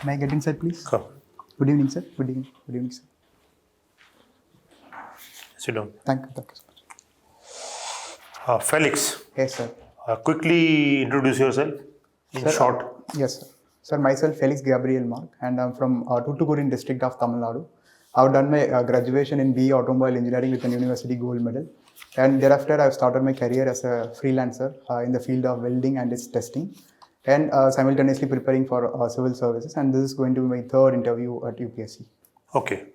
Can I get inside, please? Come. Good evening, sir. Good evening. Good evening, sir. Sit down. Thank you so much. Felix, Yes, sir. quickly introduce yourself in Sir, short. Yes, sir. Sir, myself Felix Gabriel Mark, and I'm from Tuticorin district of Tamil Nadu. I've done my graduation in BE Automobile Engineering with an university gold medal. And thereafter, I've started my career as a freelancer in the field of welding and its testing, and simultaneously preparing for civil services. And this is going to be my third interview at UPSC. Okay.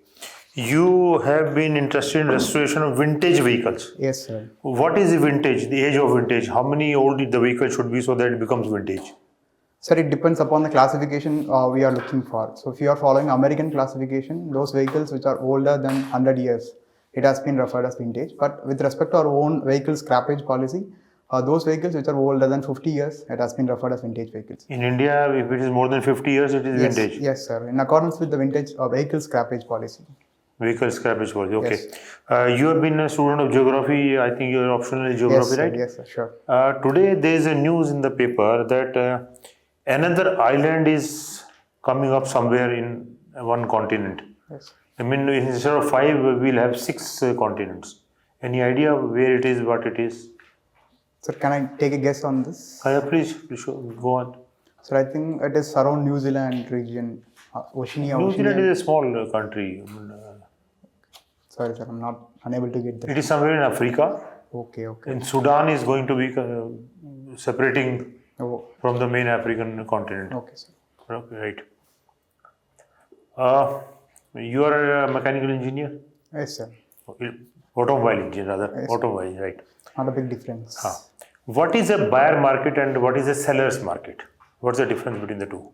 You have been interested in restoration of vintage vehicles. Yes, sir. What is the vintage, the age of vintage? How many old the vehicle should be so that it becomes vintage? Sir, it depends upon the classification we are looking for. So if you are following American classification, those vehicles which are older than 100 years, it has been referred as vintage. But with respect to our own vehicle scrappage policy, those vehicles which are older than 50 years, it has been referred as vintage vehicles. In India, if it is more than 50 years, it is vintage. Yes, sir. In accordance with the vintage vehicle scrappage policy. Vehicle scrappage policy, okay. Yes. You have been a student of geography. I think you are optional in geography, Yes, right? Yes, sir, sure. Today, there is a news in the paper that another island is coming up somewhere in one continent. Yes. I mean, instead of 5, we'll have 6 continents. Any idea where it is, what it is? Sir, can I take a guess on this? Please go on. Sir, I think it is around New Zealand region, Oceania. New Zealand is a small country. Sorry, sir, I'm not unable to get that. It is somewhere in Africa. Okay. And Sudan is going to be separating Oh, from the main African continent. okay, sir. Okay, right. You are a mechanical engineer? Yes, sir. Automobile engineer, rather. Yes. Automobile, right. Not a big difference. What is a buyer market and what is a seller's market? What's the difference between the two?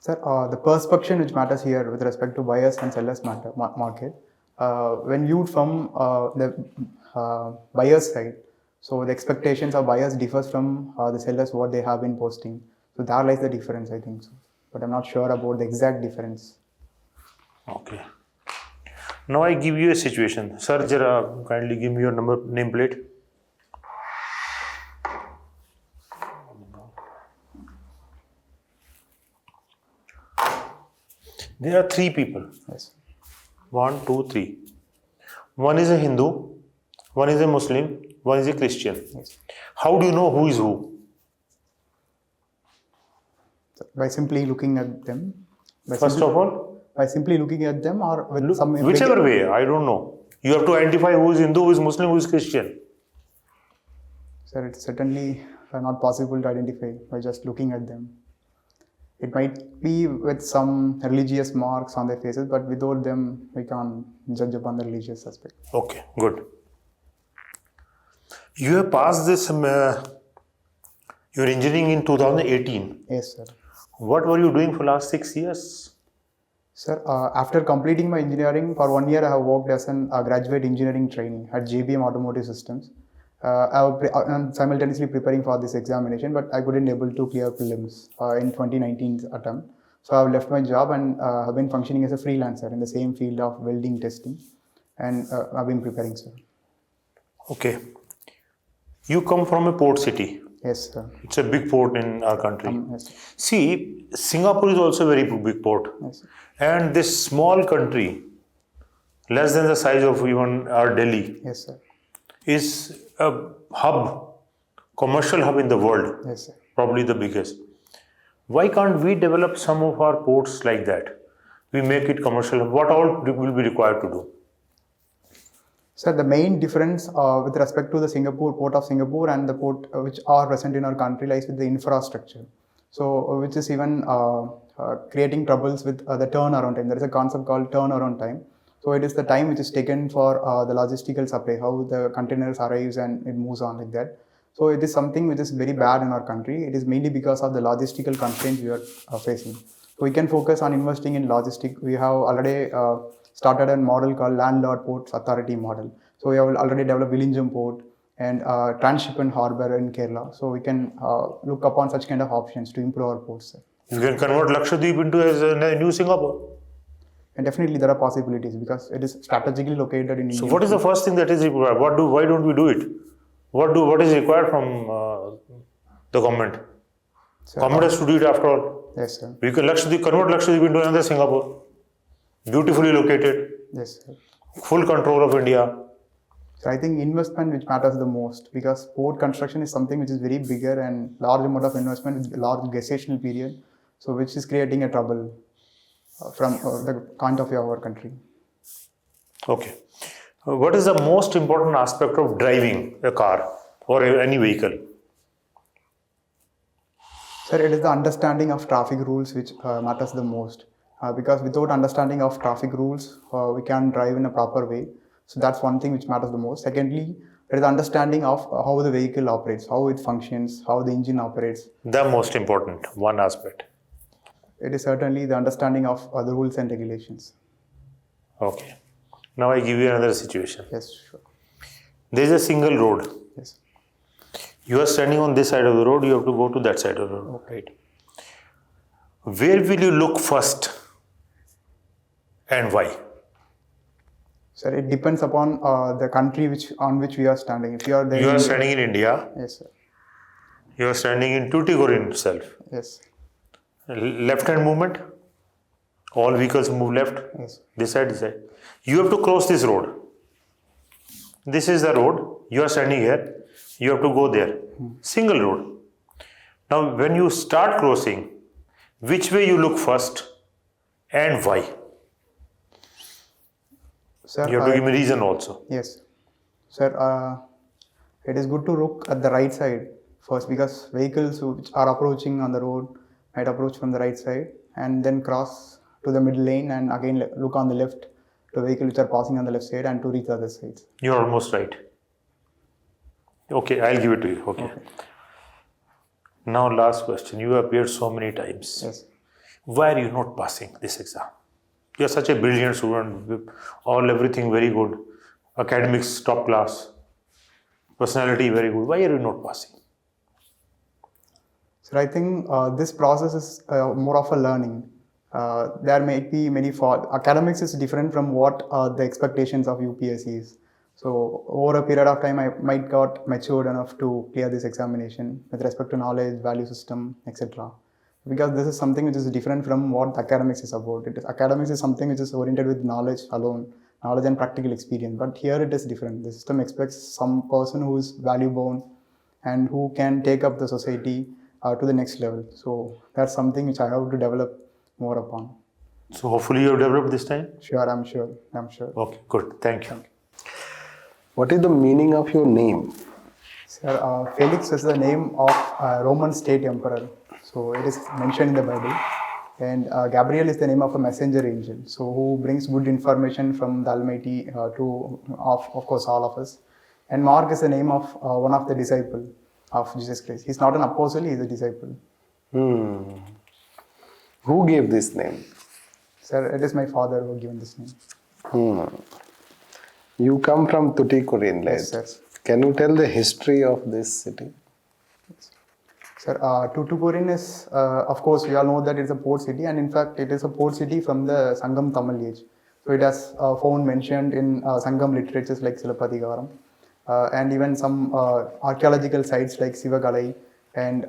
Sir, the perspection which matters here with respect to buyers and sellers market, when viewed from the buyer's side, so the expectations of buyers differs from the sellers what they have been posting. So there lies the difference, I think so. But I'm not sure about the exact difference. Okay. Now I give you a situation. Sir, jara, kindly give me your nameplate. There are 3 people. Yes. 1, 2, 3. One is a Hindu, one is a Muslim, one is a Christian. Yes. How do you know who is who? By simply looking at them. First of all, by simply looking at them, or with some whichever way, I don't know. You have to identify who is Hindu, who is Muslim, who is Christian. Sir, it's certainly not possible to identify by just looking at them. It might be with some religious marks on their faces, but without them, we can't judge upon the religious aspect. Okay, good. You have passed this, your engineering in 2018. Yes, sir. What were you doing for last 6 years? Sir, after completing my engineering, for 1 year I have worked as a graduate engineering trainee at JBM Automotive Systems. I'm simultaneously preparing for this examination, but I couldn't able to clear prelims in 2019's attempt. So I've left my job and have been functioning as a freelancer in the same field of welding testing, and I've been preparing, sir. Okay. You come from a port city. Yes, sir. It's a big port in our country. Yes, sir. See, Singapore is also a very big port. Yes, sir. And this small country, less than the size of even our Delhi, Yes, sir. is a hub, commercial hub in the world. Yes, sir. Probably the biggest. Why can't we develop some of our ports like that? We make it commercial. What all will be required to do? Sir, the main difference with respect to the port of Singapore and the port which are present in our country lies with the infrastructure. So, which is even creating troubles with the turnaround time. There is a concept called turnaround time. So, it is the time which is taken for the logistical supply, how the containers arrives and it moves on like that. So, it is something which is very bad in our country. It is mainly because of the logistical constraints we are facing. So, we can focus on investing in logistics. We have already started a model called Landlord Ports Authority model. So we have already developed Vizhinjam Port and Transshipment Harbour in Kerala. So we can look upon such kind of options to improve our ports, sir. You can convert Lakshadweep into a new Singapore. And definitely there are possibilities because it is strategically located in India. So what is the first thing that is required? Why don't we do it? What is required from the government? Sir, Government has to do it after all. Yes, sir. We can convert Lakshadweep into another Singapore. Beautifully located, Yes, sir. full control of India. So I think investment which matters the most, because port construction is something which is very bigger and large amount of investment with large gestational period, so which is creating a trouble from the point of view of our country. Okay. What is the most important aspect of driving a car or any vehicle? Sir, it is the understanding of traffic rules which matters the most, because without understanding of traffic rules, we can't drive in a proper way. So that's one thing which matters the most. Secondly, it is the understanding of how the vehicle operates, how it functions, how the engine operates. The most important one aspect. It is certainly the understanding of the rules and regulations. Okay. Now I give you another situation. Yes, sure. There is a single road. Yes. You are standing on this side of the road, you have to go to that side of the road, right? Where will you look first and why? Sir, it depends upon the country on which we are standing. If you are there, You are standing in India, Yes, sir. you are standing in Tuticorin itself. Yes. Left hand movement, all vehicles move left, Yes. this side, this side. You have to cross this road. This is the road, you are standing here, you have to go there. Single road. Now, when you start crossing, which way you look first and why? Sir, You have to give me reason also. Yes. Sir, it is good to look at the right side first, because vehicles which are approaching on the road might approach from the right side and then cross to the middle lane and again look on the left to vehicles which are passing on the left side and to reach the other sides. You're almost right. Okay, I'll give it to you. Okay. Now, last question. You have appeared so many times. Yes. Why are you not passing this exam? You are such a brilliant student, with everything very good, academics top class, personality very good. Why are you not passing? So I think this process is more of a learning. There may be many faults. Academics is different from what the expectations of UPSC is. So over a period of time, I might got matured enough to clear this examination with respect to knowledge, value system, etc. Because this is something which is different from what academics is about. Academics is something which is oriented with knowledge alone, knowledge and practical experience. But here it is different. The system expects some person who is value bound and who can take up the society to the next level. So that's something which I have to develop more upon. So hopefully you have developed this time? Sure, I'm sure. Okay, good. Thank you. What is the meaning of your name? Sir, Felix is the name of Roman state emperor. So it is mentioned in the Bible. And Gabriel is the name of a messenger angel. So who brings good information from the Almighty to, of course, all of us. And Mark is the name of one of the disciples of Jesus Christ. He's not an apostle, he's a disciple. Who gave this name? Sir, it is my father who given this name. You come from Tuticorin, right? Yes, sir. Can you tell the history of this city? Sir, Tuticorin is, of course, we all know that it's a port city, and in fact, it is a port city from the Sangam Tamil age. So it has found mentioned in Sangam literatures like Silappatikaram, and even some archaeological sites like Sivakalai, and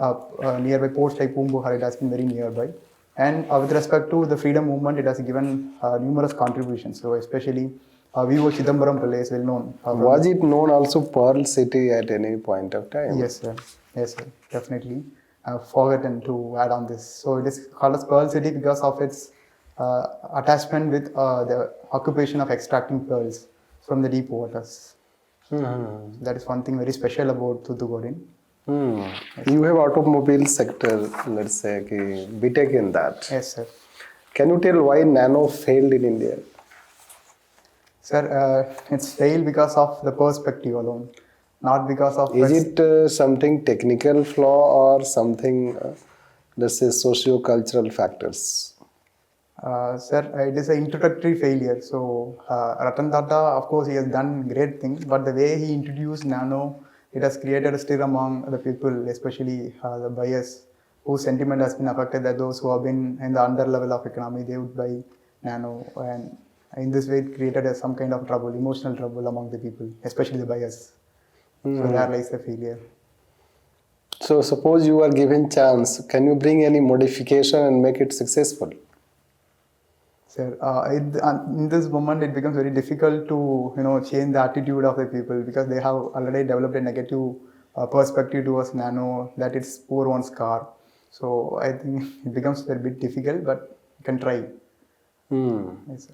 nearby ports like Pumbuhar, it has been very nearby. And with respect to the freedom movement, it has given numerous contributions. So especially V.O. Chidambaram Pillai is well known. Was it known also Pearl City at any point of time? Yes, sir. Yes, sir. Definitely. I've forgotten to add on this. So it is called as Pearl City because of its attachment with the occupation of extracting pearls from the deep waters. That is one thing very special about Tuticorin. You have automobile sector, let's say, BTech in that. Yes, sir. Can you tell why Nano failed in India? Sir, it's failed because of the perspective alone, not because of... Is it something technical flaw or something, let's say, socio-cultural factors? Sir, it is an introductory failure. So, Ratan Tata, of course, he has done great things, but the way he introduced Nano, it has created a stir among the people, especially the buyers, whose sentiment has been affected, that those who have been in the under level of economy, they would buy Nano, and in this way it created some kind of trouble, emotional trouble among the people, especially the buyers. So there lies the failure. So suppose you are given chance, can you bring any modification and make it successful? Sir, in this moment, it becomes very difficult to change the attitude of the people because they have already developed a negative perspective towards nano that it's poor one's car. So I think it becomes a bit difficult, but you can try. Yes, sir.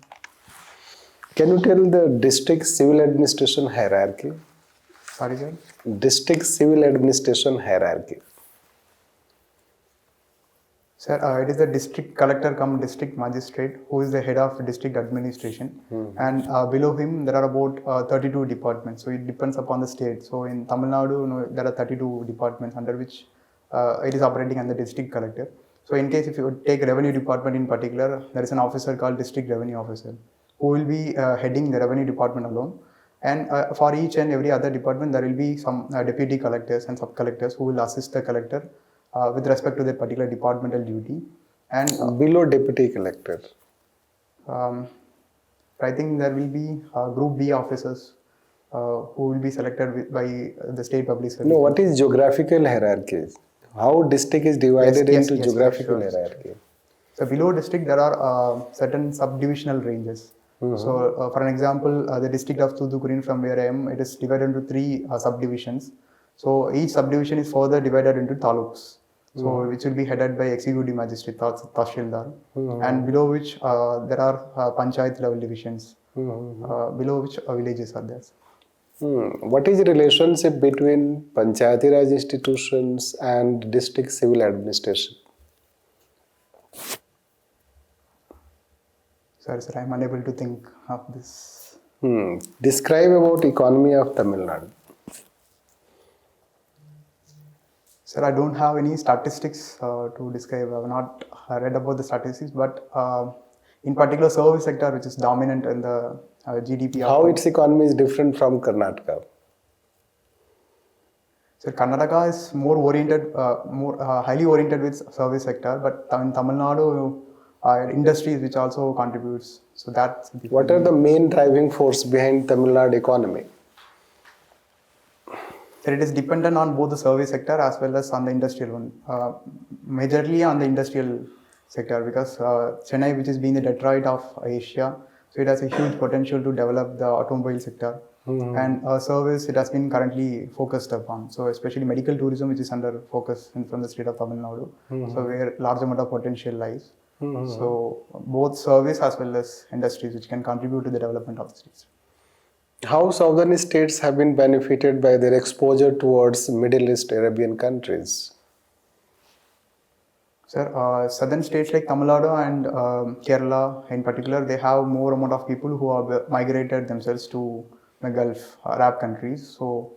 Can you tell the district civil administration hierarchy? Sorry, sir. District civil administration hierarchy. Sir, it is the district collector come district magistrate who is the head of district administration, and below him there are about 32 departments. So it depends upon the state. So in Tamil Nadu, there are 32 departments under which it is operating under district collector. So in case if you take revenue department in particular, there is an officer called district revenue officer who will be heading the revenue department alone. And for each and every other department, there will be some deputy collectors and sub collectors who will assist the collector with respect to their particular departmental duty. And Below deputy collector. I think there will be Group B officers who will be selected by the state public service. No, what is geographical hierarchy? How district is divided into geographical sure. hierarchy? So below district, there are certain subdivisional ranges. So for an example, the district of Thuthukudi from where I am, it is divided into 3 subdivisions. So each subdivision is further divided into taluks. So which will be headed by executive magistrate, Tashildar, and below which there are panchayat level divisions, below which villages are there. What is the relationship between Panchayati Raj institutions and district civil administration? Sorry, sir, I am unable to think of this. Describe about economy of Tamil Nadu. Sir, I don't have any statistics to describe. I have not read about the statistics, but in particular service sector, which is dominant in the GDP. How its economy is different from Karnataka? So Karnataka is more oriented, more highly oriented with service sector, but in Tamil Nadu, industries which also contributes. So that's What are the main driving force behind Tamil Nadu economy? So it is dependent on both the service sector as well as on the industrial one. Majorly on the industrial sector because Chennai, which is being the Detroit of Asia, so it has a huge potential to develop the automobile sector. And service, it has been currently focused upon. So especially medical tourism, which is under focus from the state of Tamil Nadu. So where large amount of potential lies. So both service as well as industries, which can contribute to the development of the states. How southern states have been benefited by their exposure towards Middle East Arabian countries? Sir, southern states like Tamil Nadu and Kerala in particular, they have more amount of people who have migrated themselves to the Gulf Arab countries. So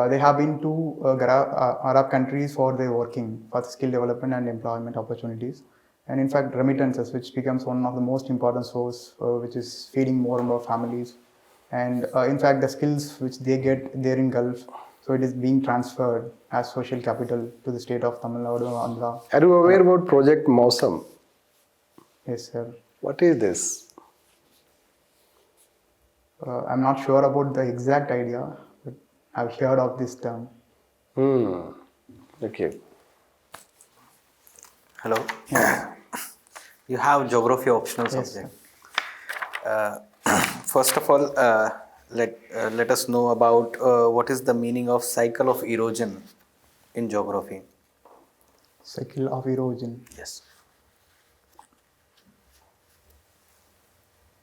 they have been to Arab countries for their working, for skill development and employment opportunities. And in fact, remittances, which becomes one of the most important source, which is feeding more and more families. And in fact, the skills which they get there in Gulf, so it is being transferred as social capital to the state of Tamil Nadu, Andhra. Are you aware about Project Mausam? Yes, sir. What is this? I'm not sure about the exact idea, but I've heard of this term. Okay. Hello. You have geography optional subject. First of all, let us know about what is the meaning of cycle of erosion in geography. Cycle of erosion. Yes.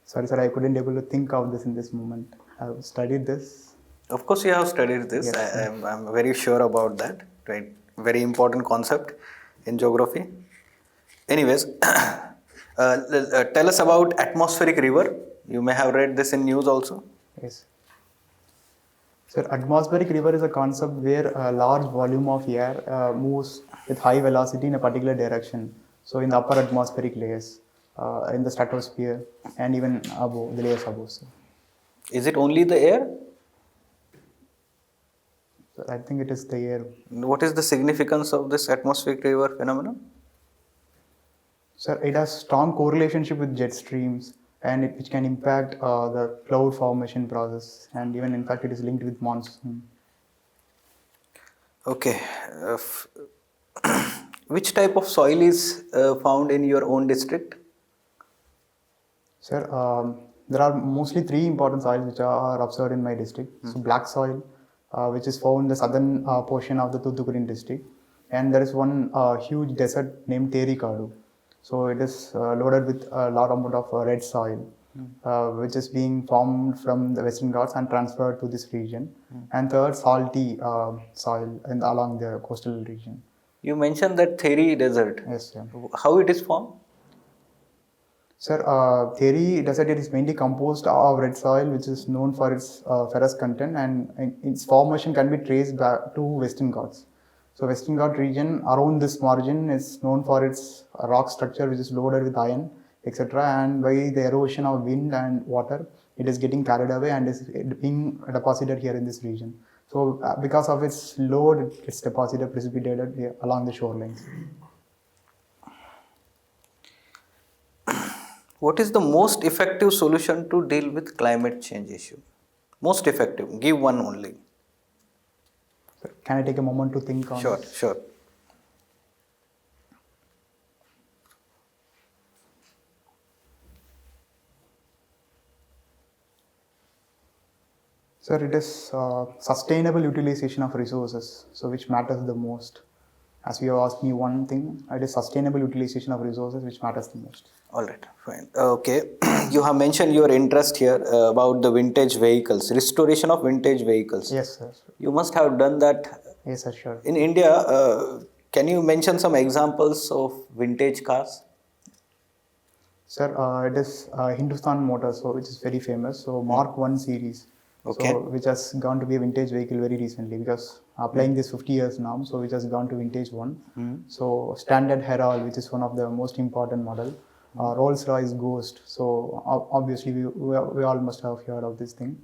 Sorry, sir, I couldn't able to think of this in this moment. I've studied this. Of course, you have studied this. Yes, I'm very sure about that. Right. Very important concept in geography. Anyways, tell us about atmospheric river. You may have read this in news also. Yes. Sir, atmospheric river is a concept where a large volume of air moves with high velocity in a particular direction. So in the upper atmospheric layers, in the stratosphere, and even above, the layers above. So. Is it only the air? I think it is the air. What is the significance of this atmospheric river phenomenon? Sir, it has strong correlation with jet streams, and which can impact the cloud formation process, and even in fact it is linked with monsoon. Okay. Which type of soil is found in your own district? Sir, there are mostly three important soils which are observed in my district. So black soil, which is found in the southern portion of the Tuticorin district, and there is one huge desert named Terikadu. So it is loaded with a lot amount of red soil, which is being formed from the Western Ghats and transferred to this region. And third, salty soil along the coastal region. You mentioned that Theri Desert. Yes, sir. How it is formed? Sir, Theri desert is mainly composed of red soil, which is known for its ferrous content, and its formation can be traced back to Western Ghats. So, Western Ghat region around this margin is known for its rock structure, which is loaded with iron, etc. And by the erosion of wind and water, it is getting carried away and is being deposited here in this region. So, because of its load, it gets deposited, precipitated here along the shorelines. What is the most effective solution to deal with climate change issue? Most effective. Give one only. Can I take a moment to think on Sure, this? sure. Sir, it is sustainable utilization of resources, so which matters the most. As you have asked me one thing, it is sustainable utilization of resources which matters the most. All right, fine. Okay, you have mentioned your interest here about the vintage vehicles, restoration of vintage vehicles. Yes, sir. You must have done that Yes, sir, sure. in India. Can you mention some examples of vintage cars? Sir, it is Hindustan Motors, so which is very famous. So Mark 1 series, Okay. so which has gone to be a vintage vehicle very recently because applying this 50 years now, so which has gone to vintage one. So Standard Herald, which is one of the most important model. Rolls-Royce Ghost. So obviously we all must have heard of this thing.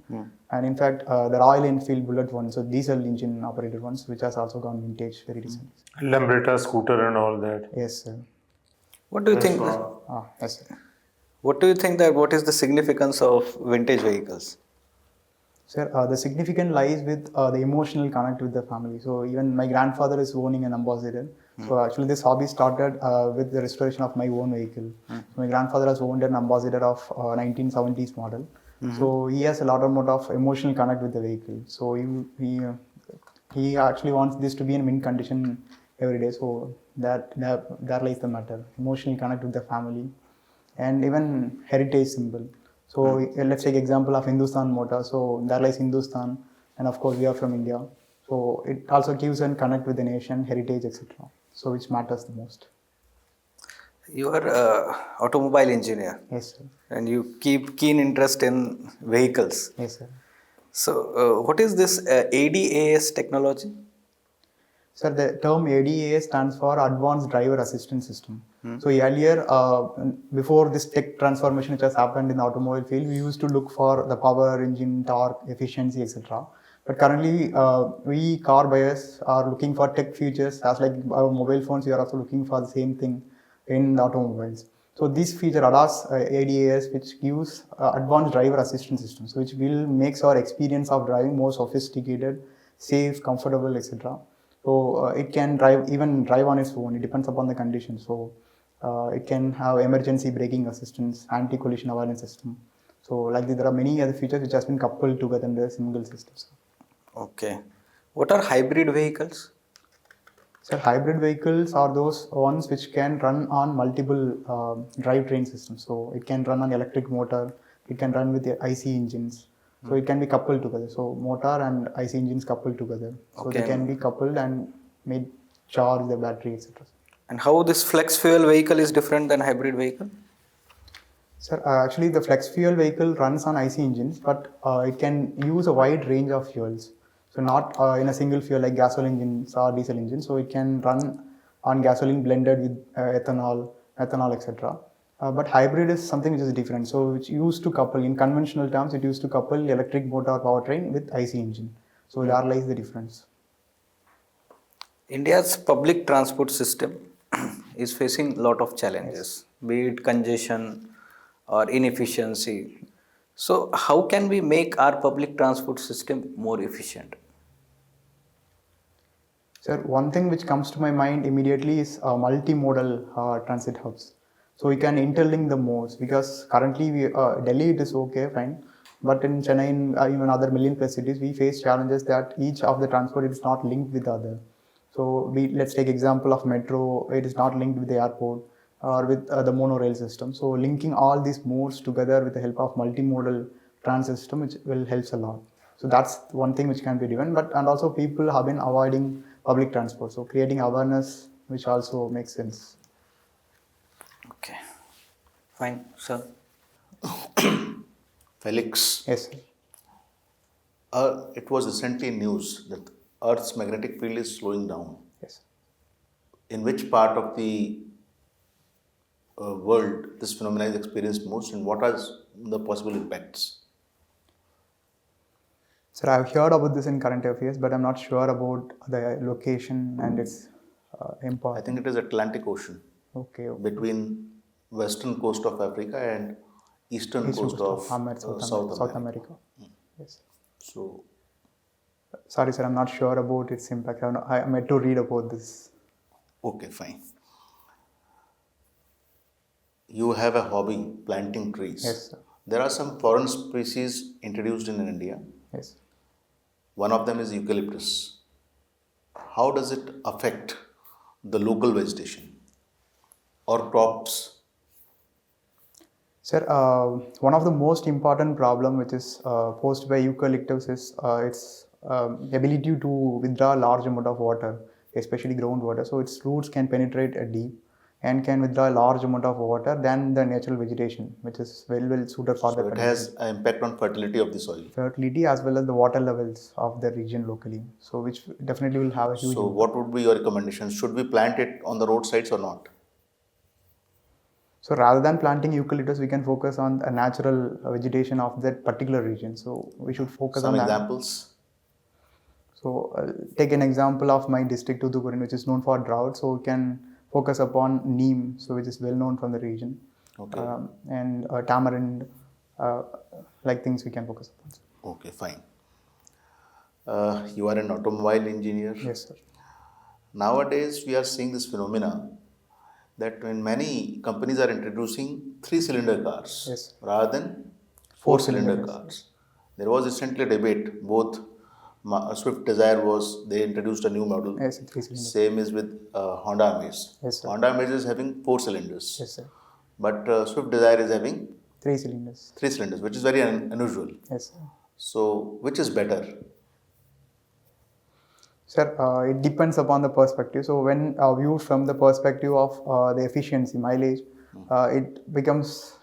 And in fact, the Royal Enfield Bullet one, so diesel engine operated ones, which has also gone vintage very recently. Lambretta scooter and all that. Yes, sir. What do you think? Yes, sir. What do you think that what is the significance of vintage vehicles? Sir, the significance lies with the emotional connect with the family. So even my grandfather is owning an Ambassador. So actually this hobby started with the restoration of my own vehicle. So my grandfather has owned an Ambassador of 1970s model. So he has a lot of emotional connect with the vehicle. So he actually wants this to be in mint condition every day. So that lies the matter. Emotional connect with the family and even heritage symbol. So let's take example of Hindustan Motor. So there lies Hindustan, and of course we are from India. So it also gives and connect with the nation, heritage, etc. So which matters the most. You are an automobile engineer. Yes, sir. And you keep keen interest in vehicles. Yes, sir. So, what is this ADAS technology? Sir, the term ADAS stands for Advanced Driver Assistance System. So earlier, before this tech transformation which has happened in the automobile field, we used to look for the power, engine, torque, efficiency, etc. But currently, we car buyers are looking for tech features. As like our mobile phones, we are also looking for the same thing in the automobiles. So this feature ADAS, ADAS, which gives advanced driver assistance system, so which will makes our experience of driving more sophisticated, safe, comfortable, etc. So it can drive on its own. It depends upon the condition. So it can have emergency braking assistance, anti-collision awareness system. So like this, there are many other features which has been coupled together in the single system. Okay. What are hybrid vehicles? So hybrid vehicles are those ones which can run on multiple drivetrain systems. So it can run on electric motor. It can run with the IC engines. So it can be coupled together. So motor and IC engines coupled together. So Okay. they can be coupled and made charge the battery, etc. And how this flex fuel vehicle is different than hybrid vehicle? Sir, actually the flex fuel vehicle runs on IC engines, but it can use a wide range of fuels. So not in a single fuel like gasoline engines or diesel engines. So it can run on gasoline blended with ethanol, etc. But hybrid is something which is different. So which used to couple, in conventional terms, it used to couple electric motor powertrain with IC engine. So there lies the difference. India's public transport system is facing a lot of challenges, be it congestion or inefficiency. So, how can we make our public transport system more efficient? Sir, one thing which comes to my mind immediately is multimodal transit hubs. So we can interlink the modes because currently Delhi it is okay, fine, but in Chennai and even other million plus cities, we face challenges that each of the transport is not linked with the other. So let's take example of metro, it is not linked with the airport or with the monorail system. So linking all these modes together with the help of multimodal transit system, which will helps a lot. So that's one thing which can be driven, and also people have been avoiding public transport. So creating awareness, which also makes sense. Okay. Fine, sir. Felix, Yes, sir. it was recently news that Earth's magnetic field is slowing down. Yes. In which part of the world this phenomenon is experienced most, and what are the possible impacts? Sir, I've heard about this in current affairs, but I'm not sure about the location and its I impact. think it is Atlantic Ocean Okay. between western coast of Africa and eastern coast of South America. Yes. So, Sorry, sir, I'm not sure about its impact. I'm yet to read about this. okay, fine. You have a hobby, planting trees. Yes, sir. There are some foreign species introduced in India. Yes. One of them is eucalyptus. How does it affect the local vegetation or crops? Sir, one of the most important problem which is posed by eucalyptus is its ability to withdraw large amount of water, especially groundwater. So its roots can penetrate deep and can withdraw a large amount of water than the natural vegetation, which is well suited for So the it has an impact on fertility of the soil. fertility as well as the water levels of the region locally. So which definitely will have a huge So impact. what would be your recommendation? Should we plant it on the roadsides or not? So rather than planting eucalyptus, we can focus on a natural vegetation of that particular region. So we should focus Some on that. examples? So take an example of my district, Thuthukudi, which is known for drought. So we can focus upon neem, so which is well known from the region, Okay. and tamarind, like things we can focus upon. Okay, fine. You are an automobile engineer. Yes, sir. Nowadays, we are seeing this phenomena that when many companies are introducing 3-cylinder cars Yes. rather than Four-cylinder 4-cylinder cars. There was recently a debate, both Swift Desire they introduced a new model. Yes, 3-cylinder. Same is with Honda Amaze. Yes, sir. Honda Amaze is having 4 cylinders. Yes, sir. But Swift Desire is having 3 cylinders. 3 cylinders, which is very unusual. Yes, sir. So, which is better? Sir, it depends upon the perspective. So when viewed from the perspective of the efficiency, mileage, it becomes,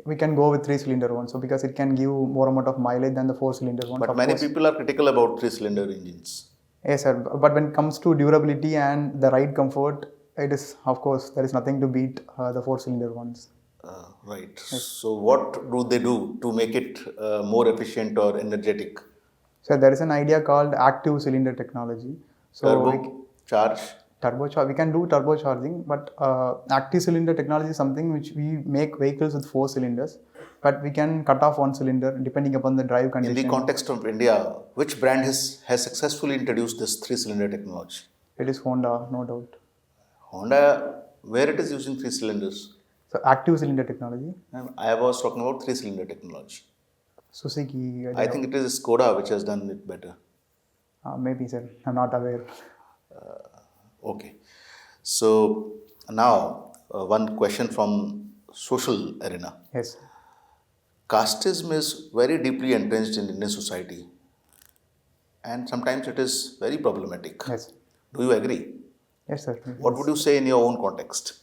we can go with 3-cylinder one. So because it can give more amount of mileage than the 4-cylinder one. But Of many course. people are critical about 3-cylinder engines. Yes, sir. But when it comes to durability and the ride comfort, it is, of course, there is nothing to beat the 4-cylinder ones. Right. So, what do they do to make it more efficient or energetic? So there is an idea called active cylinder technology. So Turbo charge. we can do turbocharging, but active cylinder technology is something which we make vehicles with 4 cylinders, but we can cut off 1 cylinder depending upon the drive In condition. the context of India, which brand has successfully introduced this 3-cylinder technology? It is Honda, no doubt. Honda, where it is using 3 cylinders? So active cylinder technology, I was talking about 3-cylinder technology. Suzuki. I think it is Skoda which has done it better. Maybe, sir. I'm not aware. Okay. So now one question from social arena. Yes. Casteism is very deeply entrenched in Indian society, and sometimes it is very problematic. Yes. Do you agree? Yes, sir. What would you say in your own context?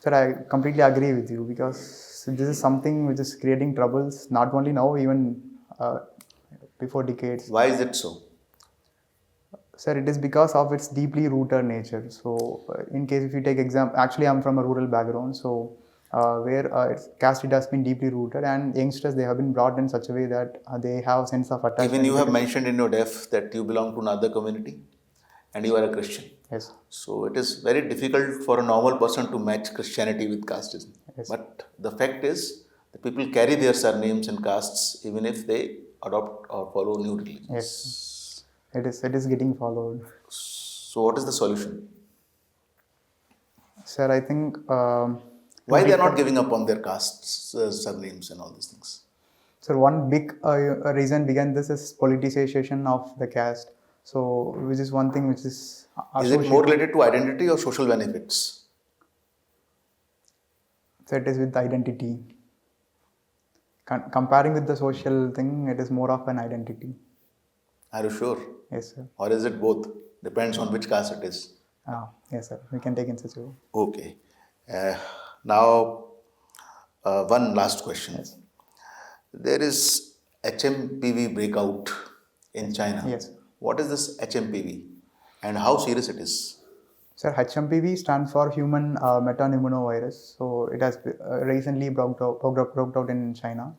Sir, I completely agree with you because this is something which is creating troubles not only now, even before decades. Why is it so? Sir, it is because of its deeply rooted nature. So, in case if you take example, actually I'm from a rural background, so where caste it has been deeply rooted, and youngsters they have been brought in such a way that they have sense of attachment. Even you have mentioned in your def that you belong to another community, and you are a Christian. Yes. So it is very difficult for a normal person to match Christianity with casteism. Yes. But the fact is, the people carry their surnames and castes even if they adopt or follow new religions. Yes. It is getting followed. So what is the solution? Sir, I think Why they are not giving up on their castes, surnames and all these things? so one big reason behind this is politicization of the caste. So which is one thing which is Is it associated. more related to identity or social benefits? So it is with identity. Comparing with the social thing, it is more of an identity. Are you sure? Yes, sir. Or is it both? Depends on which caste it is. Yes, sir. We can take in such a way. Okay. Now, one last question. There is HMPV breakout in China. Yes. What is this HMPV and how serious it is? Sir, HMPV stands for human metapneumovirus. So it has recently broke out in China.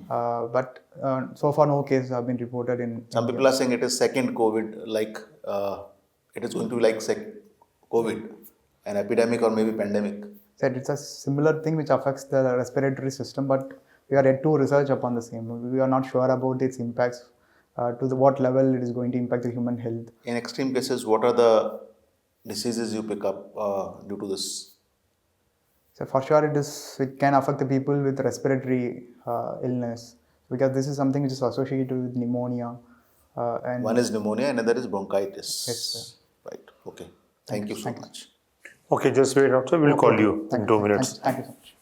But so far no cases have been reported in Some India. people are saying it is second COVID, like it is going to be like COVID, an epidemic or maybe pandemic. That it's a similar thing which affects the respiratory system, but we are yet to research upon the same. We are not sure about its impacts what level it is going to impact the human health. In extreme cases, what are the diseases you pick up due to this? So for sure it can affect the people with respiratory illness, because this is something which is associated with pneumonia. And One is pneumonia and another is bronchitis. Yes, sir. Right. Okay. Thank you so much. Okay, just wait out, sir. We'll call you in 2 minutes. Thank you so much.